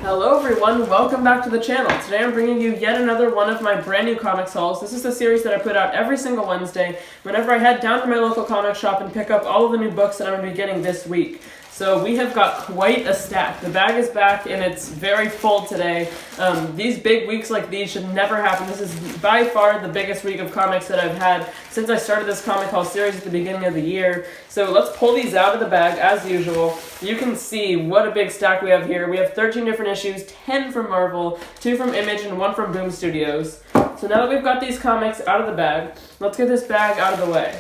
Hello everyone, welcome back to the channel. Today I'm bringing you yet another one of my brand new comics hauls. This is the series that I put out every single Wednesday whenever I head down to my local comic shop and pick up all of the new books that I'm going to be getting this week. So we have got quite a stack. The bag is back and it's very full today. These big weeks like these should never happen. This is by far the biggest week of comics that I've had since I started this comic haul series at the beginning of the year. So let's pull these out of the bag as usual. You can see what a big stack we have here. We have 13 different issues, 10 from Marvel, 2 from Image, and 1 from Boom Studios. So now that we've got these comics out of the bag, let's get this bag out of the way.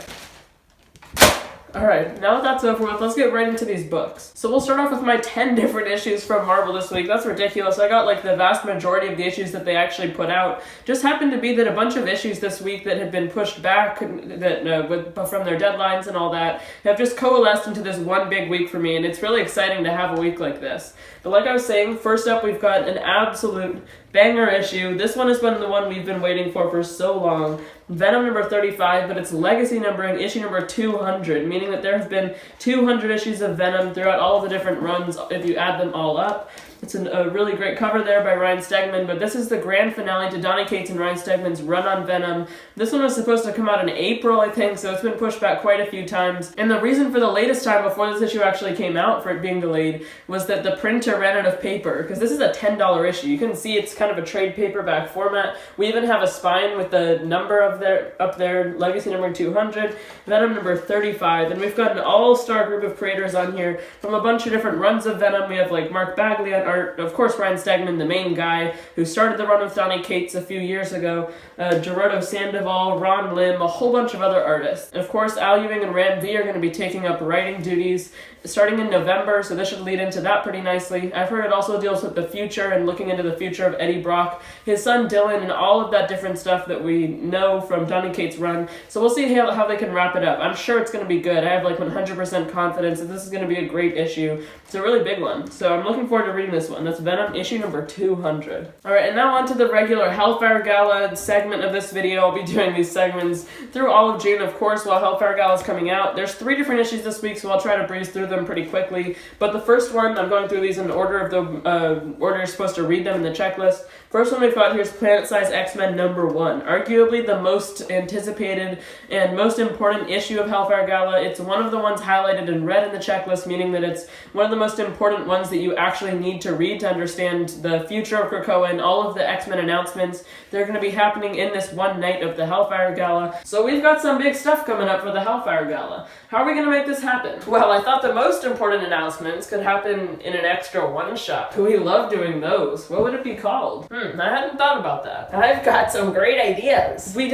Alright, now that that's over with, let's get right into these books. So we'll start off with my 10 different issues from Marvel this week. That's ridiculous. I got like the vast majority of the issues that they actually put out. Just happened to be that a bunch of issues this week that had been pushed back from their deadlines and all that have just coalesced into this one big week for me, and it's really exciting to have a week like this. But like I was saying, first up we've got an absolute banger issue. This one has been the one we've been waiting for so long. Venom number 35, but it's legacy numbering, issue number 200, meaning that there have been 200 issues of Venom throughout all of the different runs if you add them all up. It's a really great cover there by Ryan Stegman, but this is the grand finale to Donny Cates and Ryan Stegman's run on Venom. This one was supposed to come out in April, I think, so it's been pushed back quite a few times. And the reason for the latest time before this issue actually came out for it being delayed was that the printer ran out of paper, because this is a $10 issue. You can see it's kind of a trade paperback format. We even have a spine with the number of up there, legacy number 200, Venom number 35, and we've got an all-star group of creators on here from a bunch of different runs of Venom. We have like Mark Bagley on art, of course Ryan Stegman, the main guy who started the run with Donny Cates a few years ago, Gerardo Sandoval, Ron Lim, a whole bunch of other artists. And of course Al Ewing and Ram V are going to be taking up writing duties starting in November, so this should lead into that pretty nicely. I've heard it also deals with the future and looking into the future of Eddie Brock, his son Dylan, and all of that different stuff that we know from Donny Cates' run. So we'll see how they can wrap it up. I'm sure it's going to be good. I have like 100% confidence that this is going to be a great issue. It's a really big one, so I'm looking forward to reading this one. That's Venom issue number 200. Alright, and now on to the regular Hellfire Gala segment of this video. I'll be doing these segments through all of June, of course, while Hellfire Gala is coming out. There's 3 different issues this week, so I'll try to breeze through them pretty quickly. But the first one, I'm going through these in order of the order you're supposed to read them in the checklist. First one we've got here is Planet Size X-Men number 1. Arguably the most anticipated and most important issue of Hellfire Gala. It's one of the ones highlighted in red in the checklist, meaning that it's one of the most important ones that you actually need to read to understand the future of Krakoa and all of the X-Men announcements. They're going to be happening in this one night of the Hellfire Gala. So we've got some big stuff coming up for the Hellfire Gala. How are we going to make this happen? Well, I thought the most important announcements could happen in an extra one-shot. We love doing those. What would it be called? I hadn't thought about that. I've got some great ideas. We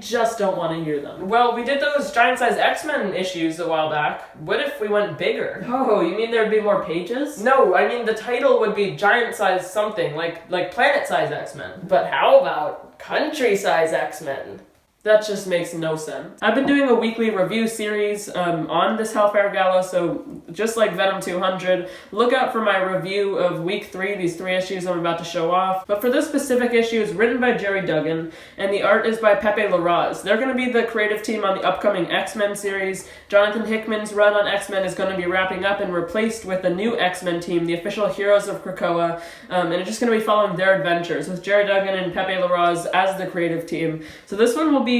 just don't want to hear them. Well, we did those giant-size X-Men issues a while back. What if we went bigger? Oh, you mean there'd be more pages? No, I mean the title would be giant-size something, like planet-size X-Men. But how about country-size X-Men? That just makes no sense. I've been doing a weekly review series on this Hellfire Gala, so just like Venom 200, look out for my review of week 3, these 3 issues I'm about to show off. But for this specific issue, it's written by Jerry Duggan, and the art is by Pepe Larraz. They're going to be the creative team on the upcoming X-Men series. Jonathan Hickman's run on X-Men is going to be wrapping up and replaced with a new X-Men team, the official Heroes of Krakoa, and it's just going to be following their adventures with Jerry Duggan and Pepe Larraz as the creative team. So this one will be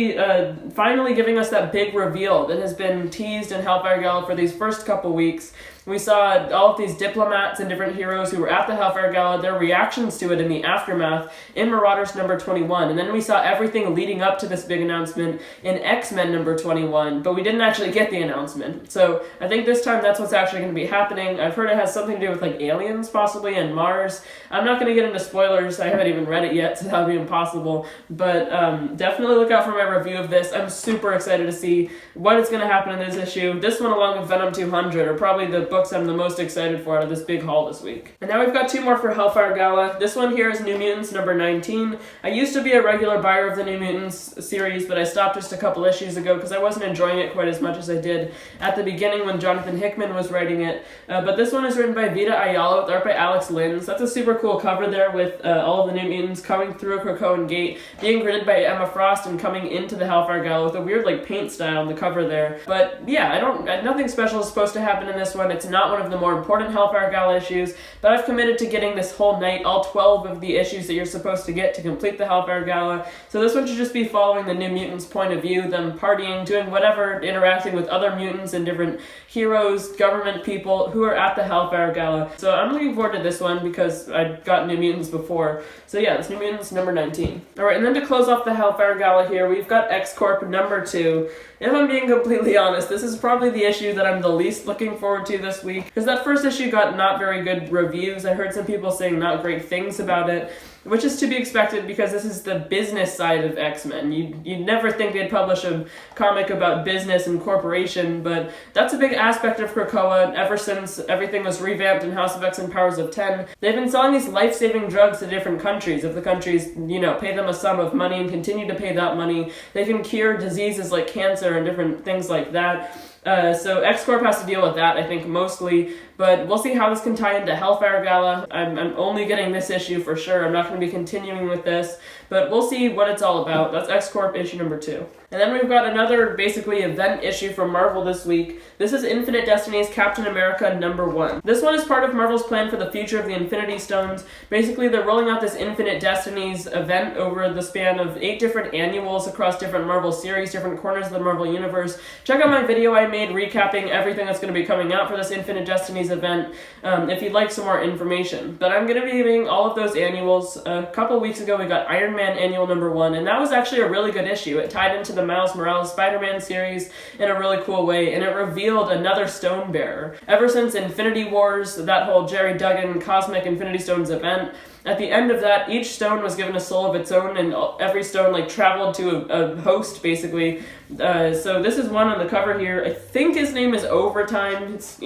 finally giving us that big reveal that has been teased in Hellfire Gala for these first couple weeks. We saw all of these diplomats and different heroes who were at the Hellfire Gala, their reactions to it in the aftermath in Marauders number 21. And then we saw everything leading up to this big announcement in X-Men number 21, but we didn't actually get the announcement. So I think this time that's what's actually going to be happening. I've heard it has something to do with like aliens possibly and Mars. I'm not going to get into spoilers. I haven't even read it yet, so that would be impossible. But definitely look out for my review of this. I'm super excited to see what is going to happen in this issue. This one along with Venom 200 are probably the books I'm the most excited for out of this big haul this week. And now we've got 2 more for Hellfire Gala. This one here is New Mutants number 19. I used to be a regular buyer of the New Mutants series, but I stopped just a couple issues ago because I wasn't enjoying it quite as much as I did at the beginning when Jonathan Hickman was writing it. But this one is written by Vita Ayala with art by Alex Lins. That's a super cool cover there with all of the New Mutants coming through a Krakoan gate, being greeted by Emma Frost and coming into the Hellfire Gala with a weird like paint style on the cover there. But yeah, nothing special is supposed to happen in this one. It's not one of the more important Hellfire Gala issues, but I've committed to getting this whole night, all 12 of the issues that you're supposed to get to complete the Hellfire Gala. So this one should just be following the New Mutants' point of view, them partying, doing whatever, interacting with other mutants and different heroes, government people who are at the Hellfire Gala. So I'm looking forward to this one because I got New Mutants before. So yeah, it's New Mutants number 19. Alright, and then to close off the Hellfire Gala here, we've got X-Corp number 2. If I'm being completely honest, this is probably the issue that I'm the least looking forward to this week, because that first issue got not very good reviews. I heard some people saying not great things about it, which is to be expected because this is the business side of X-Men. You'd never think they'd publish a comic about business and corporation, but that's a big aspect of Krakoa ever since everything was revamped in House of X and Powers of 10. They've been selling these life-saving drugs to different countries. If the countries, pay them a sum of money and continue to pay that money, they can cure diseases like cancer and different things like that. So X-Corp has to deal with that, I think, mostly, but we'll see how this can tie into Hellfire Gala. I'm only getting this issue for sure. I'm not going to be continuing with this, but we'll see what it's all about. That's X-Corp issue number 2. And then we've got another, basically, event issue from Marvel this week. This is Infinite Destinies Captain America number 1. This one is part of Marvel's plan for the future of the Infinity Stones. Basically, they're rolling out this Infinite Destinies event over the span of 8 different annuals across different Marvel series, different corners of the Marvel Universe. Check out my video I made recapping everything that's going to be coming out for this Infinite Destinies event if you'd like some more information. But I'm going to be giving all of those annuals. A couple weeks ago we got Iron Man annual number 1, and that was actually a really good issue. It tied into the Miles Morales Spider-Man series in a really cool way, and it revealed another stone bearer. Ever since Infinity Wars, that whole Jerry Duggan Cosmic Infinity Stones event, at the end of that, each stone was given a soul of its own, and every stone traveled to a host, basically. So this is one on the cover here. I think his name is Overtime. It's,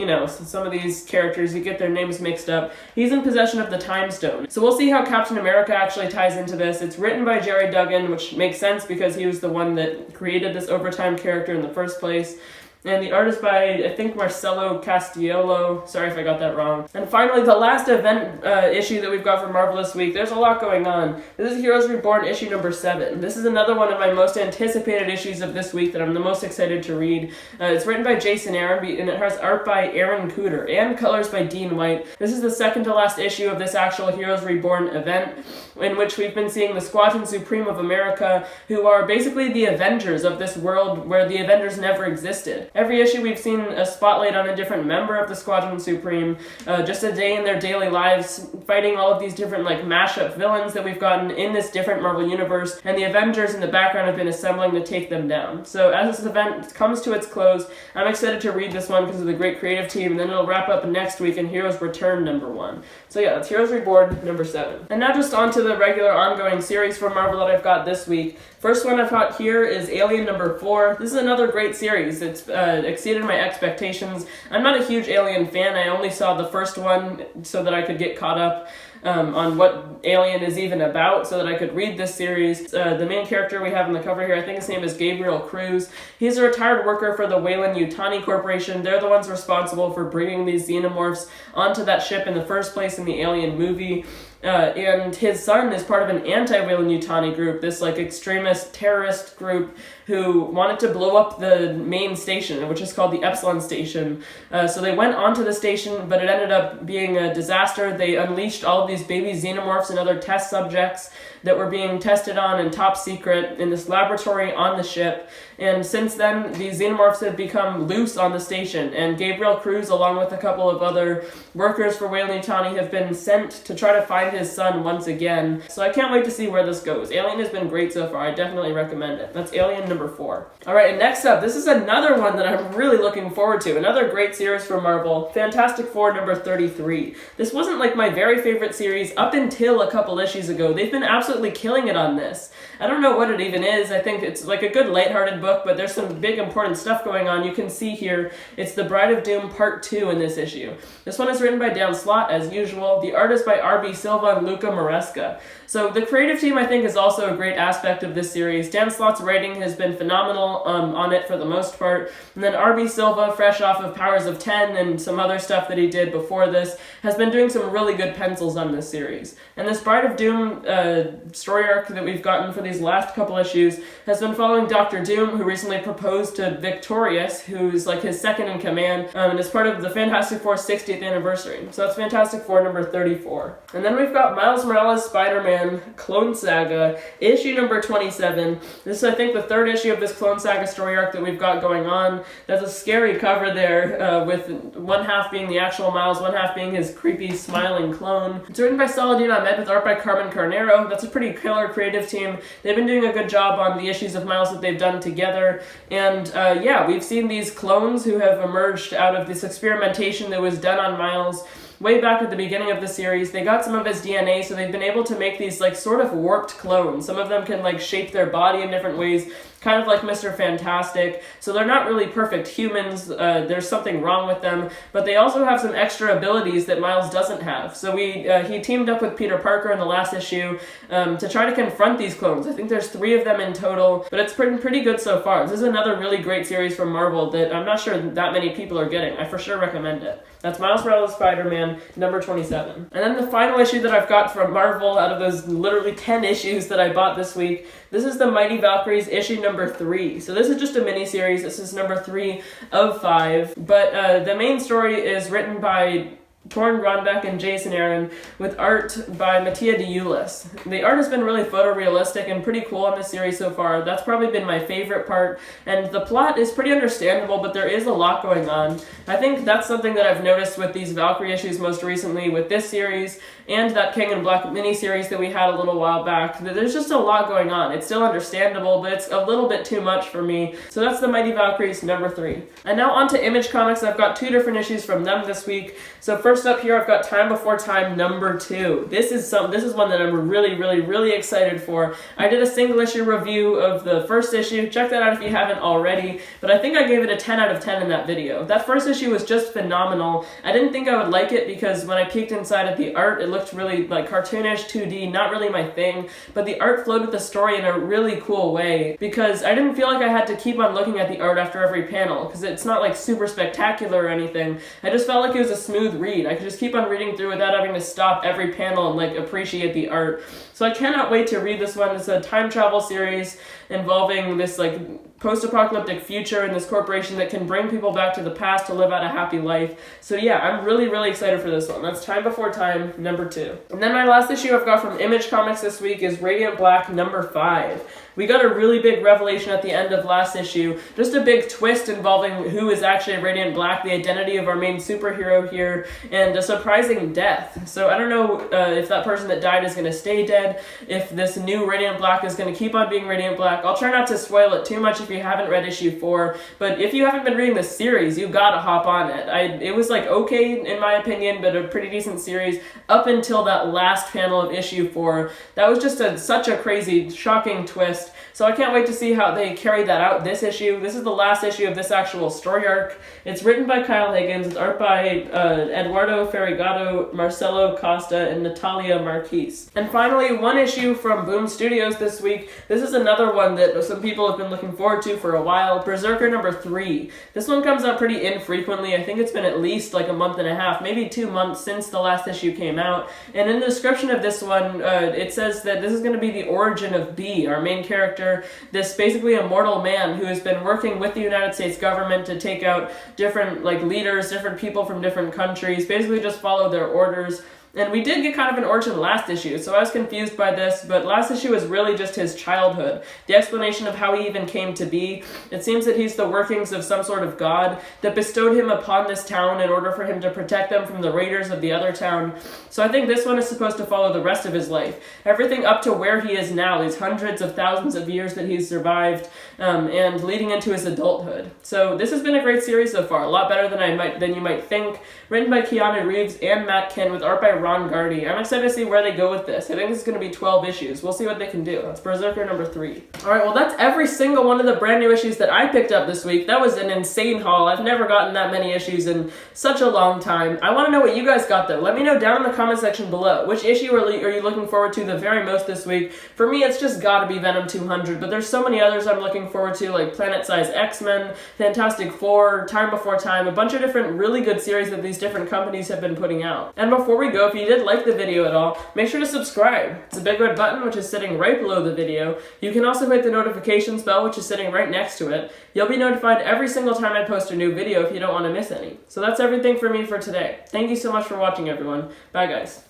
some of these characters, you get their names mixed up. He's in possession of the Time Stone. So we'll see how Captain America actually ties into this. It's written by Jerry Duggan, which makes sense because he was the one that created this Overtime character in the first place. And the art is by, I think, Marcelo Castiello. Sorry if I got that wrong. And finally, the last event issue that we've got for Marvel this week. There's a lot going on. This is Heroes Reborn issue number 7. This is another one of my most anticipated issues of this week that I'm the most excited to read. It's written by Jason Aaron, and it has art by Aaron Cooter and colors by Dean White. This is the second to last issue of this actual Heroes Reborn event, in which we've been seeing the Squadron Supreme of America, who are basically the Avengers of this world where the Avengers never existed. Every issue we've seen a spotlight on a different member of the Squadron Supreme, just a day in their daily lives, fighting all of these different mashup villains that we've gotten in this different Marvel universe, and the Avengers in the background have been assembling to take them down. So as this event comes to its close, I'm excited to read this one because of the great creative team, and then it'll wrap up next week in Heroes Return number 1. So yeah, that's Heroes Reborn number 7. And now just on to the regular ongoing series from Marvel that I've got this week. First one I've got here is Alien number 4. This is another great series. It's exceeded my expectations. I'm not a huge Alien fan. I only saw the first one so that I could get caught up on what Alien is even about, so that I could read this series. The main character we have on the cover here, I think his name is Gabriel Cruz. He's a retired worker for the Weyland-Yutani Corporation. They're the ones responsible for bringing these xenomorphs onto that ship in the first place in the Alien movie. And his son is part of an anti-Weyland-Yutani group, this extremist terrorist group who wanted to blow up the main station, which is called the Epsilon Station. So they went onto the station, but it ended up being a disaster. They unleashed all of these baby xenomorphs and other test subjects that were being tested on in top secret in this laboratory on the ship. And since then, these xenomorphs have become loose on the station, and Gabriel Cruz, along with a couple of other workers for Weyland-Yutani, have been sent to try to find his son once again. So I can't wait to see where this goes. Alien has been great so far. I definitely recommend it. That's Alien number 4. Alright, and next up, this is another one that I'm really looking forward to. Another great series from Marvel, Fantastic Four number 33. This wasn't my very favorite series up until a couple issues ago. They've been absolutely killing it on this. I don't know what it even is. I think it's a good lighthearted book, but there's some big important stuff going on. You can see here, it's The Bride of Doom Part 2 in this issue. This one is written by Dan Slott, as usual. The art is by R.B. Silva and Luca Maresca. So the creative team, I think, is also a great aspect of this series. Dan Slott's writing has been phenomenal on it for the most part. And then R.B. Silva, fresh off of Powers of 10 and some other stuff that he did before this, has been doing some really good pencils on on this series. And this Bride of Doom story arc that we've gotten for these last couple issues has been following Dr. Doom, who recently proposed to Victorious, who's like his second in command, and is part of the Fantastic Four 60th anniversary. So that's Fantastic Four number 34. And then we've got Miles Morales' Spider-Man Clone Saga, issue number 27. This is, I think, the third issue of this Clone Saga story arc that we've got going on. There's a scary cover there, with one half being the actual Miles, one half being his creepy, smiling clone. It's written by Saladin Ahmed with art by Carmen Carnero. That's a pretty killer creative team. They've been doing a good job on the issues of Miles that they've done together. And yeah, we've seen these clones who have emerged out of this experimentation that was done on Miles way back at the beginning of the series. They got some of his DNA, so they've been able to make these like sort of warped clones. Some of them can like shape their body in different ways, kind of like Mr. Fantastic. So they're not really perfect humans. There's something wrong with them, but they also have some extra abilities that Miles doesn't have. So he teamed up with Peter Parker in the last issue to try to confront these clones. I think there's 3 of them in total, but it's pretty good so far. This is another really great series from Marvel that I'm not sure that many people are getting. I for sure recommend it. That's Miles Morales' Spider-Man, number 27. And then the final issue that I've got from Marvel out of those literally 10 issues that I bought this week, this is the Mighty Valkyries issue number 3. So this is just a mini-series. This is number 3 of 5. But the main story is written by Torn Grunbeck and Jason Aaron, with art by Mattia de Ulis. The art has been really photorealistic and pretty cool on this series so far. That's probably been my favorite part, and the plot is pretty understandable, but there is a lot going on. I think that's something that I've noticed with these Valkyrie issues most recently with this series, and that King in Black mini-series that we had a little while back. There's just a lot going on. It's still understandable, but it's a little bit too much for me. So that's the Mighty Valkyries, number 3. And now on to Image Comics. I've got 2 different issues from them this week. So first up here, I've got Time Before Time, number 2. This is one that I'm really excited for. I did a single issue review of the first issue. Check that out if you haven't already. But I think I gave it a 10 out of 10 in that video. That first issue was just phenomenal. I didn't think I would like it because when I peeked inside at the art, it looked really like cartoonish, 2D, not really my thing. But the art flowed with the story in a really cool way because I didn't feel like I had to keep on looking at the art after every panel because it's not like super spectacular or anything. I just felt like it was a smooth read. I could just keep on reading through without having to stop every panel and like appreciate the art. So I cannot wait to read this one. It's a time travel series involving this like post-apocalyptic future and this corporation that can bring people back to the past to live out a happy life. So yeah, I'm really excited for this one. That's Time Before Time, number 2. And then my last issue I've got from Image Comics this week is Radiant Black, number 5. We got a really big revelation at the end of last issue. Just a big twist involving who is actually Radiant Black, the identity of our main superhero here, and a surprising death. So I don't know if that person that died is going to stay dead, if this new Radiant Black is going to keep on being Radiant Black. I'll try not to spoil it too much if you haven't read issue 4, but if you haven't been reading this series, you gotta hop on it. It was like okay in my opinion, but a pretty decent series up until that last panel of issue 4. That was just such a crazy, shocking twist. So I can't wait to see how they carry that out this issue. This is the last issue of this actual story arc. It's written by Kyle Higgins. It's art by Eduardo Ferrigado, Marcelo Costa, and Natalia Marquise. And finally, one issue from Boom Studios this week. This is another one that some people have been looking forward to for a while. Berserker number 3. This one comes out pretty infrequently. I think it's been at least like a month and a half, maybe 2 months since the last issue came out. And in the description of this one, it says that this is going to be the origin of B, our main character, this basically immortal man who has been working with the United States government to take out different like leaders, different people from different countries, basically just follow their orders. And we did get kind of an origin last issue, so I was confused by this, but last issue was really just his childhood. The explanation of how he even came to be. It seems that he's the workings of some sort of god that bestowed him upon this town in order for him to protect them from the raiders of the other town. So I think this one is supposed to follow the rest of his life. Everything up to where he is now, these hundreds of thousands of years that he's survived, and leading into his adulthood. So this has been a great series so far, a lot better than you might think. Written by Keanu Reeves and Matt Kinn with art by Ron Gardy. I'm excited to see where they go with this. I think this is going to be 12 issues. We'll see what they can do. That's Berserker number 3. Alright, well that's every single one of the brand new issues that I picked up this week. That was an insane haul. I've never gotten that many issues in such a long time. I want to know what you guys got though. Let me know down in the comment section below. Which issue are you looking forward to the very most this week? For me, it's just gotta be Venom 200, but there's so many others I'm looking forward to, like Planet-Size X-Men, Fantastic Four, Time Before Time, a bunch of different really good series that these different companies have been putting out. And before we go, if if you did like the video at all, make sure to subscribe. It's a big red button which is sitting right below the video. You can also hit the notifications bell which is sitting right next to it. You'll be notified every single time I post a new video if you don't want to miss any. So that's everything for me for today. Thank you so much for watching, everyone. Bye, guys.